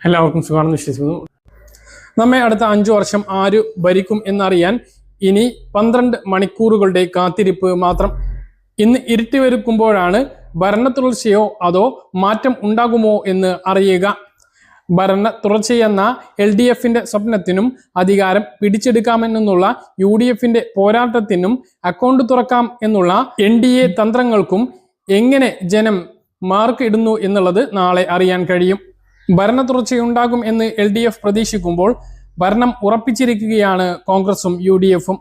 എല്ലാവർക്കും സുഖമാണെന്ന് വിശ്വസിക്കുന്നു. നമ്മെ അടുത്ത 5 വർഷം ആര് ഭരിക്കും എന്നറിയാൻ ഇനി 12 മണിക്കൂറുകളുടെ കാത്തിരിപ്പ് മാത്രം. ഇന്ന് ഇരുട്ടി വരുമ്പോഴാണ് ഭരണ തുടർച്ചയോ അതോ മാറ്റം ഉണ്ടാകുമോ എന്ന് അറിയുക. ഭരണ തുടർച്ചയെന്ന LDFന്റെ സ്വപ്നത്തിനും അധികാരം പിടിച്ചെടുക്കാമെന്നുള്ള UDFന്റെ പോരാട്ടത്തിനും അക്കൗണ്ട് തുറക്കാം എന്നുള്ള NDA തന്ത്രങ്ങൾക്കും എങ്ങനെ ജനം മാർക്ക് ഇടുന്നു എന്നുള്ളത് നാളെ അറിയാൻ കഴിയും. ഭരണ തുടർച്ചയുണ്ടാകും എന്ന് LDF പ്രതീക്ഷിക്കുമ്പോൾ ഭരണം ഉറപ്പിച്ചിരിക്കുകയാണ് കോൺഗ്രസും UDFും.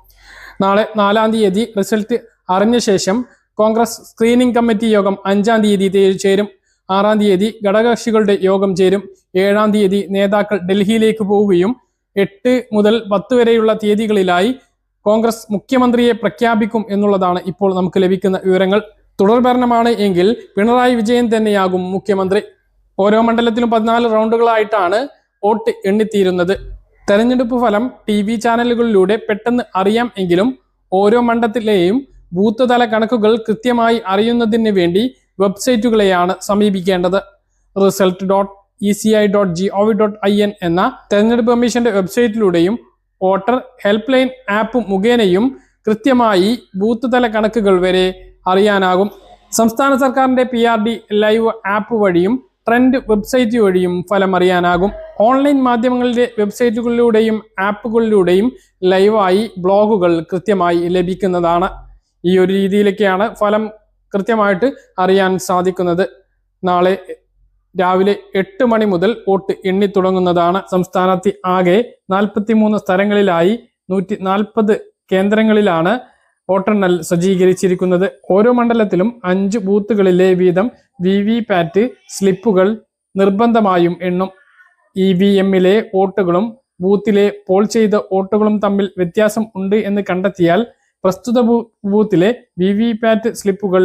നാളെ 4-ാം തീയതി റിസൾട്ട് അറിഞ്ഞ ശേഷം കോൺഗ്രസ് സ്ക്രീനിംഗ് കമ്മിറ്റി യോഗം 5-ാം തീയതി ചേരും. 6-ാം തീയതി ഘടകകക്ഷികളുടെ യോഗം ചേരും. 7-ാം തീയതി നേതാക്കൾ ഡൽഹിയിലേക്ക് പോവുകയും 8 മുതൽ 10 വരെയുള്ള തീയതികളിലായി കോൺഗ്രസ് മുഖ്യമന്ത്രിയെ പ്രഖ്യാപിക്കും എന്നുള്ളതാണ് ഇപ്പോൾ നമുക്ക് ലഭിക്കുന്ന വിവരങ്ങൾ. തുടർഭരണമാണ് എങ്കിൽ പിണറായി വിജയൻ തന്നെയാകും മുഖ്യമന്ത്രി. ഓരോ മണ്ഡലത്തിലും 14 റൗണ്ടുകളായിട്ടാണ് വോട്ട് എണ്ണിത്തീരുന്നത്. തെരഞ്ഞെടുപ്പ് ഫലം TV ചാനലുകളിലൂടെ പെട്ടെന്ന് അറിയാം എങ്കിലും ഓരോ മണ്ഡലത്തിലെയും ബൂത്ത് തല കണക്കുകൾ കൃത്യമായി അറിയുന്നതിന് വേണ്ടി വെബ്സൈറ്റുകളെയാണ് സമീപിക്കേണ്ടത്. result.eci.gov.in എന്ന തെരഞ്ഞെടുപ്പ് കമ്മീഷന്റെ വെബ്സൈറ്റിലൂടെയും വോട്ടർ ഹെൽപ്പ് ലൈൻ ആപ്പ് മുഖേനയും കൃത്യമായി ബൂത്ത് തല കണക്കുകൾ വരെ അറിയാനാകും. സംസ്ഥാന സർക്കാരിന്റെ PRD ലൈവ് ആപ്പ് വഴിയും ട്രെൻഡ് വെബ്സൈറ്റ് വഴിയും ഫലം അറിയാനാകും. ഓൺലൈൻ മാധ്യമങ്ങളിലെ വെബ്സൈറ്റുകളിലൂടെയും ആപ്പുകളിലൂടെയും ലൈവായി ബ്ലോഗുകൾ കൃത്യമായി ലഭിക്കുന്നതാണ്. ഈ ഒരു രീതിയിലൊക്കെയാണ് ഫലം കൃത്യമായിട്ട് അറിയാൻ സാധിക്കുന്നത്. നാളെ രാവിലെ 8 മണി മുതൽ വോട്ട് എണ്ണി തുടങ്ങുന്നതാണ്. സംസ്ഥാനത്ത് ആകെ 43 സ്ഥലങ്ങളിലായി 140 കേന്ദ്രങ്ങളിലാണ് വോട്ടെണ്ണൽ സജ്ജീകരിച്ചിരിക്കുന്നത്. ഓരോ മണ്ഡലത്തിലും 5 ബൂത്തുകളിലെ വീതം VVPAT സ്ലിപ്പുകൾ നിർബന്ധമായും എണ്ണും. EVMലെ വോട്ടുകളും ബൂത്തിലെ പോൾ ചെയ്ത വോട്ടുകളും തമ്മിൽ വ്യത്യാസം ഉണ്ട് എന്ന് കണ്ടെത്തിയാൽ പ്രസ്തുത ബൂത്തിലെ VVPAT സ്ലിപ്പുകൾ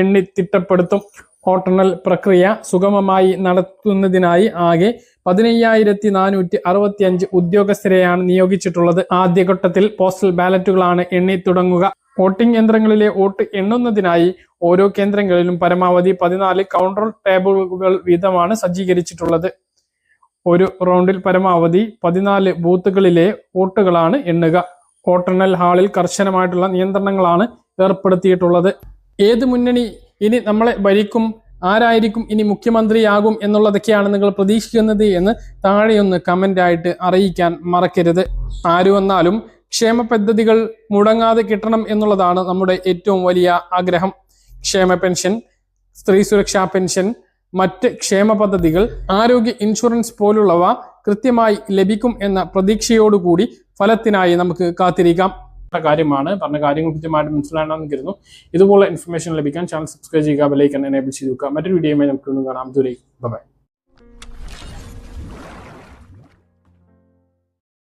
എണ്ണി തിട്ടപ്പെടുത്തും. വോട്ടെണ്ണൽ പ്രക്രിയ സുഗമമായി നടത്തുന്നതിനായി ആകെ 15,465 ഉദ്യോഗസ്ഥരെയാണ് നിയോഗിച്ചിട്ടുള്ളത്. ആദ്യഘട്ടത്തിൽ പോസ്റ്റൽ ബാലറ്റുകളാണ് എണ്ണി തുടങ്ങുക. വോട്ടിംഗ് യന്ത്രങ്ങളിലെ വോട്ട് എണ്ണുന്നതിനായി ഓരോ കേന്ദ്രങ്ങളിലും പരമാവധി 14 കൗണ്ടർ ടേബിളുകൾ വീതമാണ് സജ്ജീകരിച്ചിട്ടുള്ളത്. ഒരു റൗണ്ടിൽ പരമാവധി 14 ബൂത്തുകളിലെ വോട്ടുകളാണ് എണ്ണുക. വോട്ടെണ്ണൽ ഹാളിൽ കർശനമായിട്ടുള്ള നിയന്ത്രണങ്ങളാണ് ഏർപ്പെടുത്തിയിട്ടുള്ളത്. ഏത് മുന്നണി ഇനി നമ്മളെ ഭരിക്കും, ആരായിരിക്കും ഇനി മുഖ്യമന്ത്രിയാകും എന്നുള്ളതൊക്കെയാണ് നിങ്ങൾ പ്രതീക്ഷിക്കുന്നത് എന്ന് താഴെയൊന്ന് കമൻ്റായിട്ട് അറിയിക്കാൻ മറക്കരുത്. ആര് വന്നാലും ക്ഷേമ പദ്ധതികൾ മുടങ്ങാതെ കിട്ടണം എന്നുള്ളതാണ് നമ്മുടെ ഏറ്റവും വലിയ ആഗ്രഹം. ക്ഷേമ പെൻഷൻ, സ്ത്രീ സുരക്ഷാ പെൻഷൻ, മറ്റ് ക്ഷേമ പദ്ധതികൾ, ആരോഗ്യ ഇൻഷുറൻസ് പോലുള്ളവ കൃത്യമായി ലഭിക്കും എന്ന പ്രതീക്ഷയോടുകൂടി ഫലത്തിനായി നമുക്ക് കാത്തിരിക്കാം. കാര്യമാണ് പറഞ്ഞ കാര്യങ്ങൾ കൃത്യമായിട്ട് മനസ്സിലാണെന്ന് കരുതുന്നു. ഇതുപോലെ ഇൻഫർമേഷൻ ലഭിക്കാൻ ചാനൽ സബ്സ്ക്രൈബ് ചെയ്യുക, ബെൽ ഐക്കൺ എനേബിൾ ചെയ്ത് വെക്കുക. മറ്റൊരു വീഡിയോയുമായി നമുക്ക് കാണാം. ദൂരേക്ക് ബൈ.